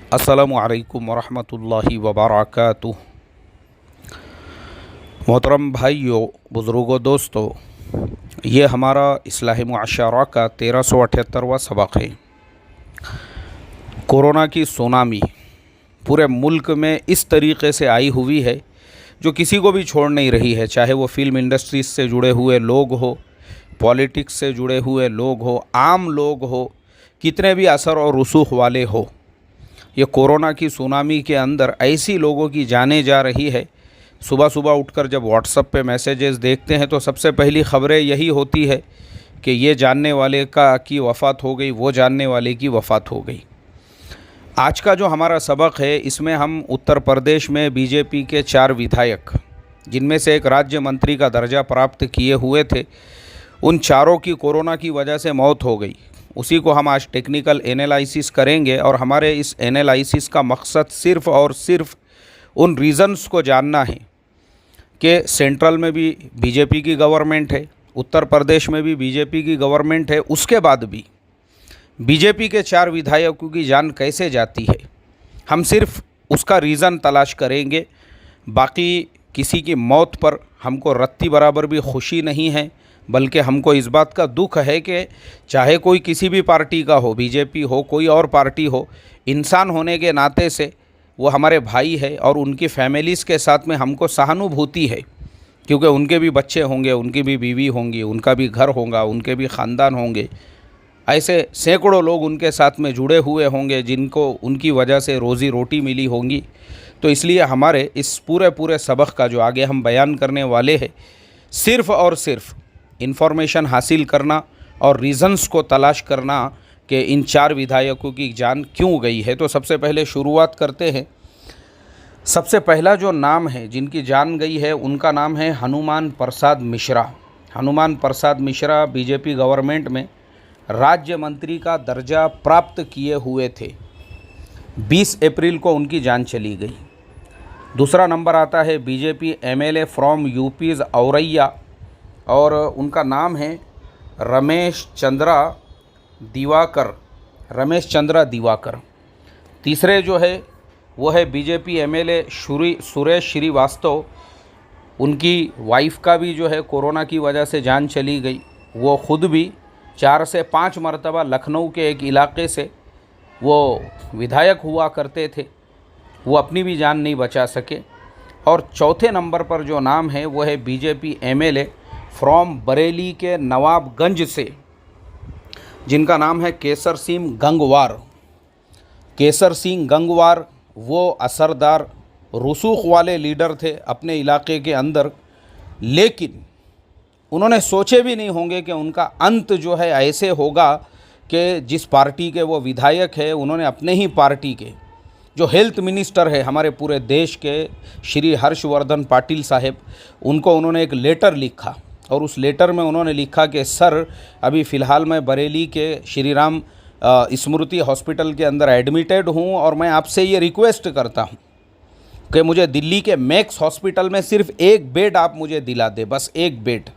अस्सलामुअलैकुम वरहमतुल्लाहि वबरकातुह। मोहतरम भाइयों, बुज़ुर्गों, दोस्तों, ये हमारा इस्लाही मुआशरा का 1378वां सबक है। कोरोना की सुनामी पूरे मुल्क में इस तरीक़े से आई हुई है जो किसी को भी छोड़ नहीं रही है, चाहे वो फ़िल्म इंडस्ट्रीज से जुड़े हुए लोग हो, पॉलिटिक्स से जुड़े हुए लोग हो, आम लोग हो, कितने भी असर और रसूख वाले हो। ये कोरोना की सुनामी के अंदर ऐसी लोगों की जानें जा रही है। सुबह सुबह उठकर जब व्हाट्सएप पे मैसेजेस देखते हैं तो सबसे पहली ख़बरें यही होती है कि ये जानने वाले की वफ़ात हो गई, वो जानने वाले की वफ़ात हो गई। आज का जो हमारा सबक है, इसमें हम उत्तर प्रदेश में बीजेपी के 4 विधायक, जिनमें से एक राज्य मंत्री का दर्जा प्राप्त किए हुए थे, उन चारों की कोरोना की वजह से मौत हो गई। उसी को हम आज टेक्निकल एनालिसिस करेंगे और हमारे इस एनालिसिस का मकसद सिर्फ़ और सिर्फ उन रीज़न्स को जानना है कि सेंट्रल में भी बीजेपी की गवर्नमेंट है, उत्तर प्रदेश में भी बीजेपी की गवर्नमेंट है, उसके बाद भी बीजेपी के 4 विधायकों की जान कैसे जाती है। हम सिर्फ उसका रीज़न तलाश करेंगे। बाकी किसी की मौत पर हमको रत्ती बराबर भी खुशी नहीं है, बल्कि हमको इस बात का दुख है कि चाहे कोई किसी भी पार्टी का हो, बीजेपी हो, कोई और पार्टी हो, इंसान होने के नाते से वो हमारे भाई है और उनकी फैमिलीज़ के साथ में हमको सहानुभूति है, क्योंकि उनके भी बच्चे होंगे, उनकी भी बीवी होंगी, उनका भी घर होगा, उनके भी ख़ानदान होंगे। ऐसे सैकड़ों लोग उनके साथ में जुड़े हुए होंगे जिनको उनकी वजह से रोज़ी रोटी मिली होंगी। तो इसलिए हमारे इस पूरे सबक का जो आगे हम बयान करने वाले हैं, सिर्फ़ और सिर्फ इन्फॉर्मेशन हासिल करना और रीज़न्स को तलाश करना कि इन 4 विधायकों की जान क्यों गई है। तो सबसे पहले शुरुआत करते हैं। सबसे पहला जो नाम है जिनकी जान गई है, उनका नाम है हनुमान प्रसाद मिश्रा। हनुमान प्रसाद मिश्रा बीजेपी गवर्नमेंट में राज्य मंत्री का दर्जा प्राप्त किए हुए थे। 20 अप्रैल को उनकी जान चली गई। दूसरा नंबर आता है बीजेपी एमएलए फ्रॉम यूपीज़ औरैया, और उनका नाम है रमेश चंद्रा दिवाकर। तीसरे जो है वो है बीजेपी एमएलए सुरेश श्रीवास्तव। उनकी वाइफ का भी जो है कोरोना की वजह से जान चली गई। वो ख़ुद भी 4 से 5 मरतबा लखनऊ के एक इलाके से वो विधायक हुआ करते थे, वो अपनी भी जान नहीं बचा सके। और चौथे नंबर पर जो नाम है वो है बीजेपी एमएलए फ्रॉम बरेली के नवाबगंज से, जिनका नाम है केसर सिंह गंगवार। वो असरदार रसूख वाले लीडर थे अपने इलाके के अंदर, लेकिन उन्होंने सोचे भी नहीं होंगे कि उनका अंत जो है ऐसे होगा कि जिस पार्टी के वो विधायक है, उन्होंने अपने ही पार्टी के जो हेल्थ मिनिस्टर है हमारे पूरे देश के, श्री हर्षवर्धन पाटिल साहब, उनको उन्होंने एक लेटर लिखा और उस लेटर में उन्होंने लिखा कि सर, अभी फ़िलहाल मैं बरेली के श्री राम स्मृति हॉस्पिटल के अंदर एडमिटेड हूँ और मैं आपसे ये रिक्वेस्ट करता हूँ कि मुझे दिल्ली के मैक्स हॉस्पिटल में सिर्फ एक बेड आप मुझे दिला दे, बस एक बेड।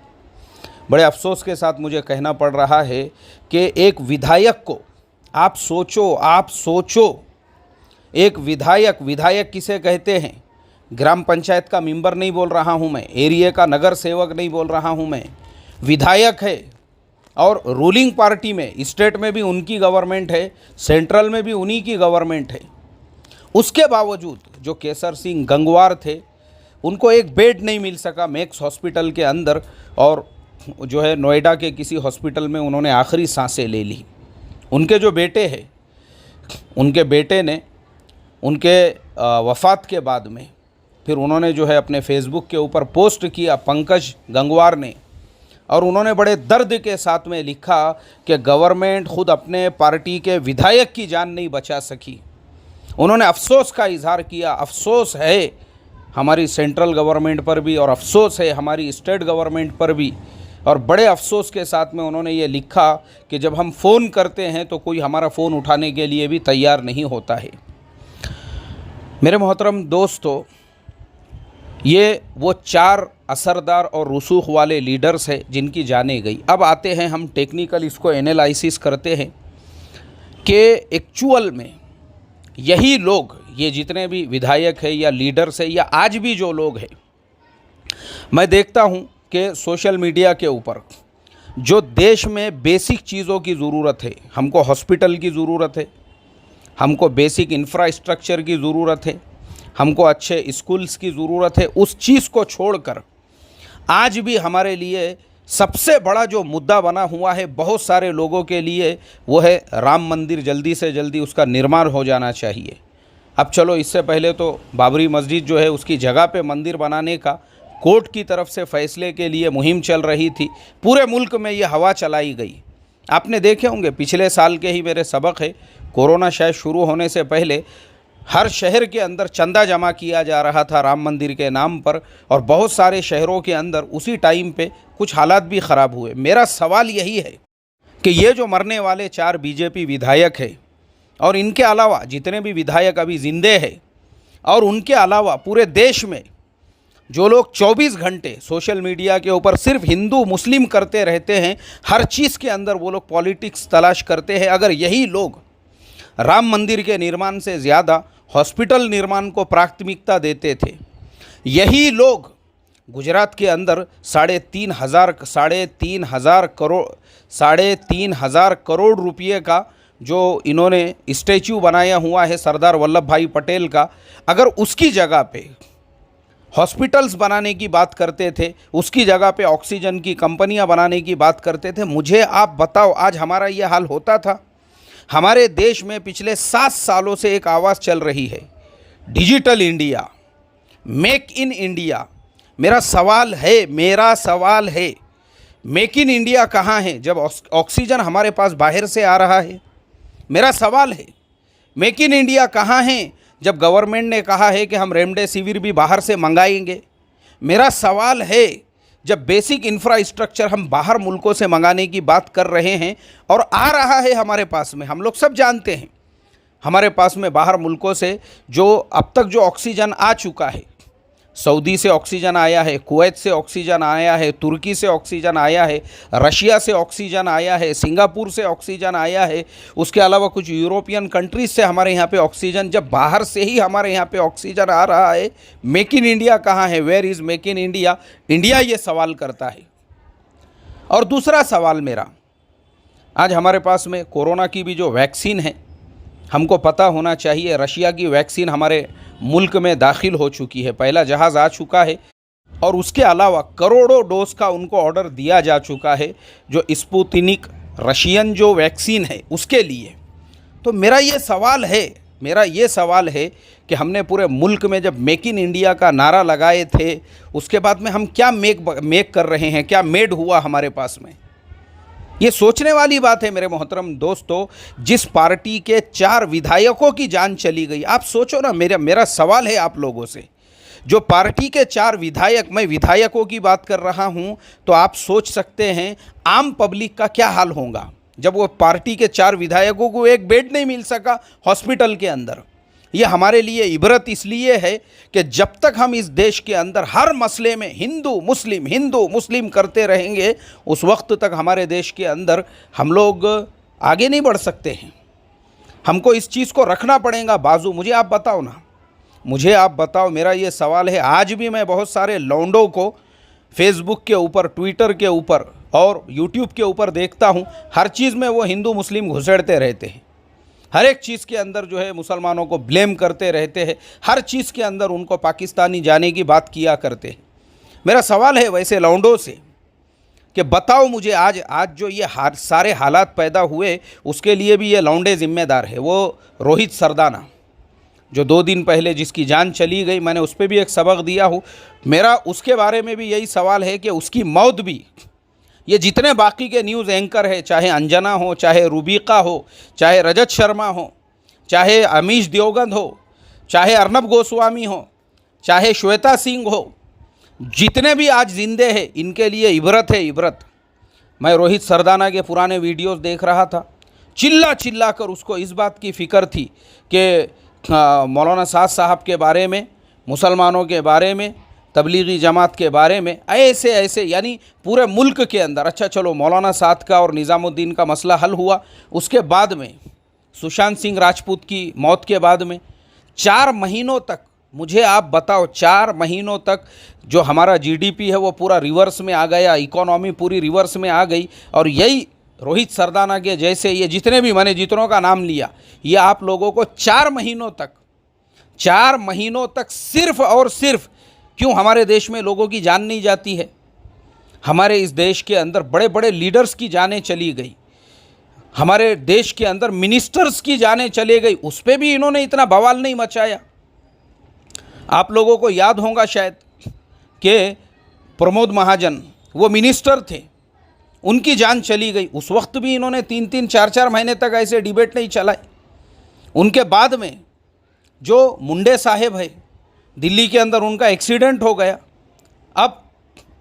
बड़े अफसोस के साथ मुझे कहना पड़ रहा है कि एक विधायक को आप सोचो, एक विधायक किसे कहते हैं? ग्राम पंचायत का मेंबर नहीं बोल रहा हूं मैं, एरिया का नगर सेवक नहीं बोल रहा हूं मैं, विधायक है। और रूलिंग पार्टी में, स्टेट में भी उनकी गवर्नमेंट है, सेंट्रल में भी उन्हीं की गवर्नमेंट है। उसके बावजूद जो केसर सिंह गंगवार थे, उनको एक बेड नहीं मिल सका मैक्स हॉस्पिटल के अंदर, और जो है नोएडा के किसी हॉस्पिटल में उन्होंने आखिरी सांसें ले ली। उनके जो बेटे हैं, उनके बेटे ने उनके वफ़ात के बाद में फिर उन्होंने जो है अपने फेसबुक के ऊपर पोस्ट किया, पंकज गंगवार ने, और उन्होंने बड़े दर्द के साथ में लिखा कि गवर्नमेंट खुद अपने पार्टी के विधायक की जान नहीं बचा सकी। उन्होंने अफसोस का इजहार किया। अफसोस है हमारी सेंट्रल गवर्नमेंट पर भी और अफसोस है हमारी स्टेट गवर्नमेंट पर भी, और बड़े अफसोस के साथ में उन्होंने ये लिखा कि जब हम फ़ोन करते हैं तो कोई हमारा फ़ोन उठाने के लिए भी तैयार नहीं होता है। मेरे मोहतरम दोस्तों, ये वो 4 असरदार और रसूख वाले लीडर्स हैं जिनकी जानें गई। अब आते हैं हम टेक्निकल इसको एनालिसिस करते हैं कि एक्चुअल में यही लोग, ये जितने भी विधायक है या लीडर्स है या आज भी जो लोग हैं, मैं देखता हूँ कि सोशल मीडिया के ऊपर जो देश में बेसिक चीज़ों की ज़रूरत है, हमको हॉस्पिटल की ज़रूरत है, हमको बेसिक इंफ्रास्ट्रक्चर की ज़रूरत है, हमको अच्छे स्कूल्स की ज़रूरत है, उस चीज़ को छोड़कर आज भी हमारे लिए सबसे बड़ा जो मुद्दा बना हुआ है बहुत सारे लोगों के लिए, वो है राम मंदिर जल्दी से जल्दी उसका निर्माण हो जाना चाहिए। अब चलो, इससे पहले तो बाबरी मस्जिद जो है उसकी जगह पे मंदिर बनाने का कोर्ट की तरफ से फैसले के लिए मुहिम चल रही थी, पूरे मुल्क में ये हवा चलाई गई। आपने देखे होंगे, पिछले साल के ही मेरे सबक है, कोरोना शायद शुरू होने से पहले हर शहर के अंदर चंदा जमा किया जा रहा था राम मंदिर के नाम पर, और बहुत सारे शहरों के अंदर उसी टाइम पे कुछ हालात भी ख़राब हुए। मेरा सवाल यही है कि ये जो मरने वाले 4 बीजेपी विधायक हैं और इनके अलावा जितने भी विधायक अभी जिंदे हैं, और उनके अलावा पूरे देश में जो लोग 24 घंटे सोशल मीडिया के ऊपर सिर्फ हिंदू मुस्लिम करते रहते हैं, हर चीज़ के अंदर वो लोग पॉलिटिक्स तलाश करते हैं, अगर यही लोग राम मंदिर के निर्माण से ज़्यादा हॉस्पिटल निर्माण को प्राथमिकता देते थे, यही लोग गुजरात के अंदर 3,500 करोड़ रुपये का जो इन्होंने स्टैचू बनाया हुआ है सरदार वल्लभ भाई पटेल का, अगर उसकी जगह पे हॉस्पिटल्स बनाने की बात करते थे, उसकी जगह पे ऑक्सीजन की कंपनियां बनाने की बात करते थे, मुझे आप बताओ आज हमारा ये हाल होता था? हमारे देश में पिछले 7 सालों से एक आवाज़ चल रही है, digital India, make in India. मेरा सवाल है, मेक इन इंडिया कहाँ है जब ऑक्सीजन हमारे पास बाहर से आ रहा है? मेरा सवाल है, मेक इन इंडिया कहाँ है जब गवर्नमेंट ने कहा है कि हम रेमडेसिविर भी बाहर से मंगाएंगे? मेरा सवाल है, जब बेसिक इंफ्रास्ट्रक्चर हम बाहर मुल्कों से मंगाने की बात कर रहे हैं और आ रहा है हमारे पास में, हम लोग सब जानते हैं हमारे पास में बाहर मुल्कों से जो अब तक जो ऑक्सीजन आ चुका है, सऊदी से ऑक्सीजन आया है, कुवैत से ऑक्सीजन आया है, तुर्की से ऑक्सीजन आया है, रशिया से ऑक्सीजन आया है, सिंगापुर से ऑक्सीजन आया है, उसके अलावा कुछ यूरोपियन कंट्रीज से हमारे यहाँ पे ऑक्सीजन, जब बाहर से ही हमारे यहाँ पे ऑक्सीजन आ रहा है, मेक इन इंडिया कहाँ है? Where is make in India? India ये सवाल करता है। और दूसरा सवाल मेरा, आज हमारे पास में कोरोना की भी जो वैक्सीन है, हमको पता होना चाहिए रशिया की वैक्सीन हमारे मुल्क में दाखिल हो चुकी है, पहला जहाज़ आ चुका है, और उसके अलावा करोड़ों डोज का उनको ऑर्डर दिया जा चुका है जो स्पुतनिक रशियन जो वैक्सीन है उसके लिए। तो मेरा ये सवाल है कि हमने पूरे मुल्क में जब मेक इन इंडिया का नारा लगाए थे, उसके बाद में हम क्या मेक कर रहे हैं, क्या मेड हुआ हमारे पास में? ये सोचने वाली बात है मेरे मोहतरम दोस्तों। जिस पार्टी के 4 विधायकों की जान चली गई, आप सोचो ना, मेरा सवाल है आप लोगों से, जो पार्टी के 4 विधायक, मैं विधायकों की बात कर रहा हूं, तो आप सोच सकते हैं आम पब्लिक का क्या हाल होगा जब वो पार्टी के 4 विधायकों को एक बेड नहीं मिल सका हॉस्पिटल के अंदर। ये हमारे लिए इबरत इसलिए है कि जब तक हम इस देश के अंदर हर मसले में हिंदू मुस्लिम करते रहेंगे, उस वक्त तक हमारे देश के अंदर हम लोग आगे नहीं बढ़ सकते हैं। हमको इस चीज़ को रखना पड़ेगा बाजू। मुझे आप बताओ, मेरा ये सवाल है। आज भी मैं बहुत सारे लौंडों को फेसबुक के ऊपर, ट्विटर के ऊपर और यूट्यूब के ऊपर देखता हूँ, हर चीज़ में वो हिंदू मुस्लिम घुसेड़ते रहते हैं, हर एक चीज़ के अंदर जो है मुसलमानों को ब्लेम करते रहते हैं, हर चीज़ के अंदर उनको पाकिस्तानी जाने की बात किया करते हैं। मेरा सवाल है वैसे लौंडों से कि बताओ मुझे, आज जो ये सारे हालात पैदा हुए उसके लिए भी ये लौंडे ज़िम्मेदार है। वो रोहित सरदाना जो 2 दिन पहले जिसकी जान चली गई, मैंने उस पर भी एक सबक दिया हूँ। मेरा उसके बारे में भी यही सवाल है कि उसकी मौत भी, ये जितने बाकी के न्यूज़ एंकर है, चाहे अंजना हो, चाहे रूबिका हो, चाहे रजत शर्मा हो, चाहे अमीश देवगन हो, चाहे अर्नब गोस्वामी हो, चाहे श्वेता सिंह हो, जितने भी आज जिंदे हैं, इनके लिए इबरत है, इबरत। मैं रोहित सरदाना के पुराने वीडियोस देख रहा था, चिल्ला कर उसको इस बात की फ़िक्र थी कि मौलाना साद साहब के बारे में, मुसलमानों के बारे में, तबलीगी जमात के बारे में ऐसे यानी पूरे मुल्क के अंदर। अच्छा चलो, मौलाना साद का और निज़ामुद्दीन का मसला हल हुआ, उसके बाद में सुशांत सिंह राजपूत की मौत के बाद में 4 महीनों तक, मुझे आप बताओ 4 महीनों तक जो हमारा जीडीपी है वो पूरा रिवर्स में आ गया, इकोनॉमी पूरी रिवर्स में आ गई। और यही रोहित सरदाना के जैसे ये जितने भी मैंने जितनों का नाम लिया, ये आप लोगों को 4 महीनों तक सिर्फ और सिर्फ क्यों हमारे देश में लोगों की जान नहीं जाती है? हमारे इस देश के अंदर बड़े बड़े लीडर्स की जानें चली गई, हमारे देश के अंदर मिनिस्टर्स की जानें चले गई, उस पर भी इन्होंने इतना बवाल नहीं मचाया। आप लोगों को याद होगा शायद कि प्रमोद महाजन वो मिनिस्टर थे, उनकी जान चली गई, उस वक्त भी इन्होंने 3-3, 4-4 महीने तक ऐसे डिबेट नहीं चलाए। उनके बाद में जो मुंडे साहेब है दिल्ली के अंदर, उनका एक्सीडेंट हो गया। अब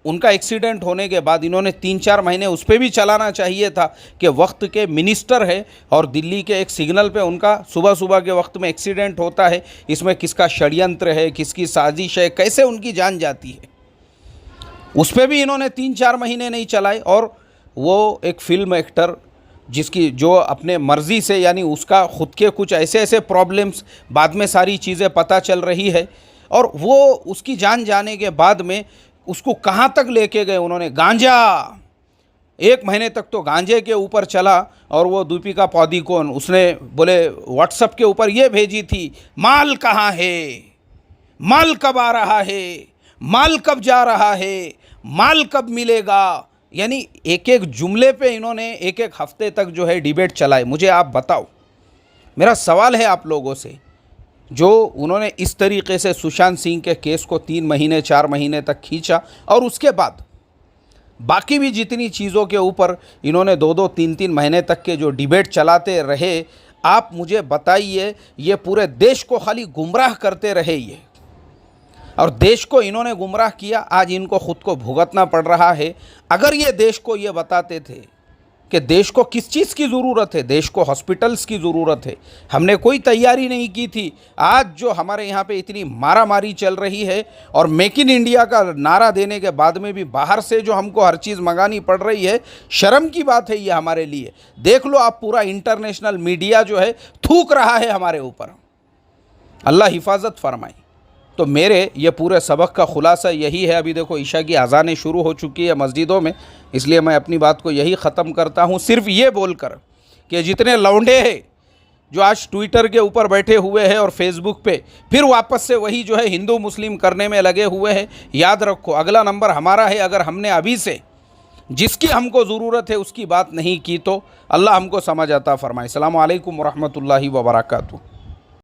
उनका एक्सीडेंट होने के बाद इन्होंने 3-4 महीने उस पर भी चलाना चाहिए था कि वक्त के मिनिस्टर है और दिल्ली के एक सिग्नल पे उनका सुबह सुबह के वक्त में एक्सीडेंट होता है, इसमें किसका षड्यंत्र है, किसकी साजिश है, कैसे उनकी जान जाती है, उस पर भी इन्होंने 3-4 महीने नहीं चलाए। और वो एक फिल्म एक्टर जिसकी जो अपने मर्ज़ी से, यानी उसका खुद के कुछ ऐसे ऐसे प्रॉब्लम्स बाद में सारी चीज़ें पता चल रही है, और वो उसकी जान जाने के बाद में उसको कहाँ तक लेके गए उन्होंने, गांजा, 1 महीने तक तो गांजे के ऊपर चला। और वो दीपिका पादुकोण उसने बोले व्हाट्सएप के ऊपर ये भेजी थी, माल कहाँ है, माल कब आ रहा है, माल कब जा रहा है, माल कब मिलेगा। यानी एक एक जुमले पे इन्होंने 1-1 हफ्ते तक जो है डिबेट चलाए। मुझे आप बताओ, मेरा सवाल है आप लोगों से, जो उन्होंने इस तरीके से सुशांत सिंह के केस को 3 महीने 4 महीने तक खींचा और उसके बाद बाकी भी जितनी चीज़ों के ऊपर इन्होंने 2-2, 3-3 महीने तक के जो डिबेट चलाते रहे, आप मुझे बताइए, ये पूरे देश को खाली गुमराह करते रहे ये, और देश को इन्होंने गुमराह किया, आज इनको खुद को भुगतना पड़ रहा है। अगर ये देश को ये बताते थे कि देश को किस चीज़ की ज़रूरत है, देश को हॉस्पिटल्स की ज़रूरत है, हमने कोई तैयारी नहीं की थी। आज जो हमारे यहाँ पे इतनी मारामारी चल रही है और मेक इन इंडिया का नारा देने के बाद में भी बाहर से जो हमको हर चीज़ मंगानी पड़ रही है, शर्म की बात है ये हमारे लिए। देख लो आप, पूरा इंटरनेशनल मीडिया जो है थूक रहा है हमारे ऊपर। अल्लाह हिफाजत फरमाए। तो मेरे ये पूरे सबक का खुलासा यही है। अभी देखो ईशा की अज़ानें शुरू हो चुकी है मस्जिदों में, इसलिए मैं अपनी बात को यही ख़त्म करता हूँ सिर्फ ये बोलकर कि जितने लौंडे हैं जो आज ट्विटर के ऊपर बैठे हुए हैं और फेसबुक पे फिर वापस से वही जो है हिंदू मुस्लिम करने में लगे हुए हैं, याद रखो अगला नंबर हमारा है। अगर हमने अभी से जिसकी हमको ज़रूरत है उसकी बात नहीं की तो अल्लाह हमको समझ आता फरमाए। अस्सलामु अलैकुम वरहमतुल्लाहि वबरकातुहू।